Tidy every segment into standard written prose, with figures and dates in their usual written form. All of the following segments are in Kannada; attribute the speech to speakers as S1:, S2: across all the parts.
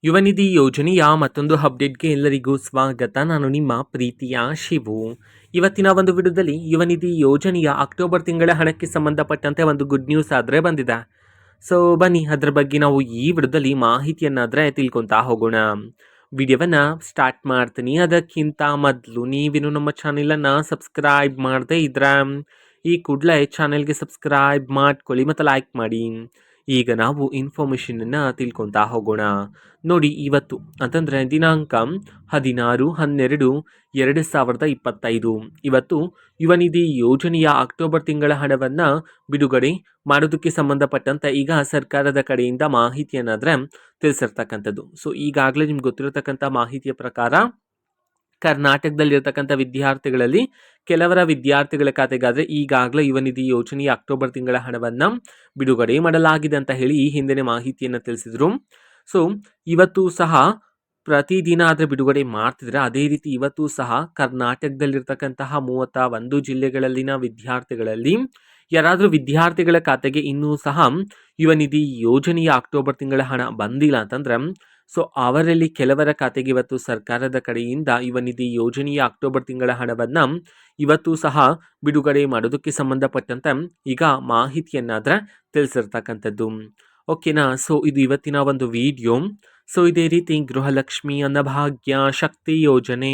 S1: ಯುವ ನಿಧಿ ಯೋಜನೆಯ ಮತ್ತೊಂದು ಅಪ್ಡೇಟ್ಗೆ ಎಲ್ಲರಿಗೂ ಸ್ವಾಗತ. ನಾನು ನಿಮ್ಮ ಪ್ರೀತಿಯ ಶಿವು. ಇವತ್ತಿನ ಒಂದು ವಿಡಿಯೋದಲ್ಲಿ ಯುವ ನಿಧಿ ಯೋಜನೆಯ ಅಕ್ಟೋಬರ್ ತಿಂಗಳ ಹಣಕ್ಕೆ ಸಂಬಂಧಪಟ್ಟಂತೆ ಒಂದು ಗುಡ್ ನ್ಯೂಸ್ ಆದರೆ ಬಂದಿದೆ. ಸೊ ಬನ್ನಿ ಅದರ ಬಗ್ಗೆ ನಾವು ಈ ವಿಡಿಯೋದಲ್ಲಿ ಮಾಹಿತಿಯನ್ನಾದರೆ ತಿಳ್ಕೊತಾ ಹೋಗೋಣ. ವಿಡಿಯೋವನ್ನು ಸ್ಟಾರ್ಟ್ ಮಾಡ್ತೀನಿ. ಅದಕ್ಕಿಂತ ಮೊದಲು ನೀವಿನ್ನು ನಮ್ಮ ಚಾನೆಲನ್ನು ಸಬ್ಸ್ಕ್ರೈಬ್ ಮಾಡದೇ ಇದ್ರೆ ಈ ಕೂಡಲೇ ಚಾನೆಲ್ಗೆ ಸಬ್ಸ್ಕ್ರೈಬ್ ಮಾಡ್ಕೊಳ್ಳಿ ಮತ್ತು ಲೈಕ್ ಮಾಡಿ. ಈಗ ನಾವು ಇನ್ಫಾರ್ಮೇಷನನ್ನು ತಿಳ್ಕೊತಾ ಹೋಗೋಣ. ನೋಡಿ, ಇವತ್ತು ಅಂತಂದರೆ ದಿನಾಂಕ 16/12/2025 ಇವತ್ತು ಯುವ ನಿಧಿ ಯೋಜನೆಯ ಅಕ್ಟೋಬರ್ ತಿಂಗಳ ಹಣವನ್ನು ಬಿಡುಗಡೆ ಮಾಡೋದಕ್ಕೆ ಸಂಬಂಧಪಟ್ಟಂತೆ ಈಗ ಸರ್ಕಾರದ ಕಡೆಯಿಂದ ಮಾಹಿತಿಯನ್ನಾದರೆ ತಿಳಿಸಿರ್ತಕ್ಕಂಥದ್ದು. ಸೊ ಈಗಾಗಲೇ ನಿಮ್ಗೆ ಗೊತ್ತಿರತಕ್ಕಂಥ ಮಾಹಿತಿಯ ಪ್ರಕಾರ ಕರ್ನಾಟಕದಲ್ಲಿರ್ತಕ್ಕಂಥ ವಿದ್ಯಾರ್ಥಿಗಳಲ್ಲಿ ಕೆಲವರ ವಿದ್ಯಾರ್ಥಿಗಳ ಖಾತೆಗಾದರೆ ಈಗಾಗಲೇ ಯುವ ನಿಧಿ ಯೋಜನೆಯ ಅಕ್ಟೋಬರ್ ತಿಂಗಳ ಹಣವನ್ನು ಬಿಡುಗಡೆ ಮಾಡಲಾಗಿದೆ ಅಂತ ಹೇಳಿ ಈ ಹಿಂದಿನ ಮಾಹಿತಿಯನ್ನು ತಿಳಿಸಿದರು. ಸೊ ಇವತ್ತು ಸಹ ಪ್ರತಿದಿನ ಆದರೆ ಬಿಡುಗಡೆ ಮಾಡ್ತಿದ್ರೆ, ಅದೇ ರೀತಿ ಇವತ್ತು ಸಹ ಕರ್ನಾಟಕದಲ್ಲಿರ್ತಕ್ಕಂತಹ 31 ಜಿಲ್ಲೆಗಳಲ್ಲಿನ ವಿದ್ಯಾರ್ಥಿಗಳಲ್ಲಿ ಯಾರಾದರೂ ವಿದ್ಯಾರ್ಥಿಗಳ ಖಾತೆಗೆ ಇನ್ನೂ ಸಹ ಯುವ ನಿಧಿ ಯೋಜನೆಯ ಅಕ್ಟೋಬರ್ ತಿಂಗಳ ಹಣ ಬಂದಿಲ್ಲ ಅಂತಂದ್ರೆ, ಸೊ ಅವರಲ್ಲಿ ಕೆಲವರ ಖಾತೆಗೆ ಇವತ್ತು ಸರ್ಕಾರದ ಕಡೆಯಿಂದ ಯುವ ನಿಧಿ ಯೋಜನೆಯ ಅಕ್ಟೋಬರ್ ತಿಂಗಳ ಹಣವನ್ನು ಇವತ್ತು ಸಹ ಬಿಡುಗಡೆ ಮಾಡೋದಕ್ಕೆ ಸಂಬಂಧಪಟ್ಟಂತೆ ಈಗ ಮಾಹಿತಿಯನ್ನಾದರೆ ತಿಳಿಸಿರ್ತಕ್ಕಂಥದ್ದು. ಓಕೆನಾ. ಸೊ ಇದು ಇವತ್ತಿನ ಒಂದು ವಿಡಿಯೋ. ಸೊ ಇದೇ ರೀತಿ ಗೃಹಲಕ್ಷ್ಮಿ, ಅನ್ನಭಾಗ್ಯ, ಶಕ್ತಿ ಯೋಜನೆ,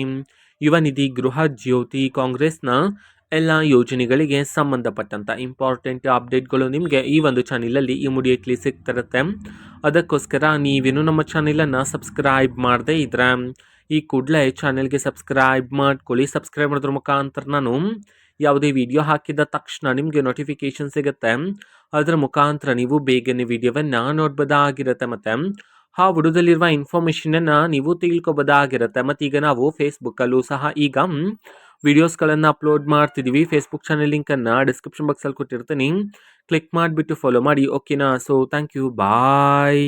S1: ಯುವ ನಿಧಿ, ಗೃಹ ಜ್ಯೋತಿ, ಕಾಂಗ್ರೆಸ್ನ ಎಲ್ಲ ಯೋಜನೆಗಳಿಗೆ ಸಂಬಂಧಪಟ್ಟಂಥ ಇಂಪಾರ್ಟೆಂಟ್ ಅಪ್ಡೇಟ್ಗಳು ನಿಮಗೆ ಈ ಒಂದು ಚಾನಲಲ್ಲಿ ಇಮಿಡಿಯೇಟ್ಲಿ ಸಿಗ್ತಿರುತ್ತೆ. ಅದಕ್ಕೋಸ್ಕರ ನೀವೇನು ನಮ್ಮ ಚಾನಲನ್ನು ಸಬ್ಸ್ಕ್ರೈಬ್ ಮಾಡದೇ ಇದ್ರೆ ಈ ಕೂಡಲೇ ಚಾನೆಲ್ಗೆ ಸಬ್ಸ್ಕ್ರೈಬ್ ಮಾಡ್ಕೊಳ್ಳಿ. ಸಬ್ಸ್ಕ್ರೈಬ್ ಮಾಡೋದ್ರ ಮುಖಾಂತರ ನಾನು ಯಾವುದೇ ವಿಡಿಯೋ ಹಾಕಿದ ತಕ್ಷಣ ನಿಮಗೆ ನೋಟಿಫಿಕೇಶನ್ ಸಿಗುತ್ತೆ. ಅದರ ಮುಖಾಂತರ ನೀವು ಬೇಗನೆ ವಿಡಿಯೋವನ್ನು ನೋಡ್ಬೋದಾಗಿರುತ್ತೆ ಮತ್ತು ಆ ವಿಡಿಯೋದಲ್ಲಿರುವ ಇನ್ಫಾರ್ಮೇಷನನ್ನು ನೀವು ತಿಳ್ಕೊಬೋದಾಗಿರುತ್ತೆ. ಮತ್ತು ಈಗ ನಾವು ಫೇಸ್ಬುಕ್ಕಲ್ಲೂ ಸಹ ಈಗ ವಿಡಿಯೋಸ್ಗಳನ್ನು ಅಪ್ಲೋಡ್ ಮಾಡ್ತಿದ್ದೀವಿ. ಫೇಸ್ಬುಕ್ ಚಾನಲ್ ಲಿಂಕನ್ನು ಡಿಸ್ಕ್ರಿಪ್ಷನ್ ಬಾಕ್ಸಲ್ಲಿ ಕೊಟ್ಟಿರ್ತೀನಿ, ಕ್ಲಿಕ್ ಮಾಡಿಬಿಟ್ಟು ಫಾಲೋ ಮಾಡಿ. ಓಕೆನಾ. So thank you, bye.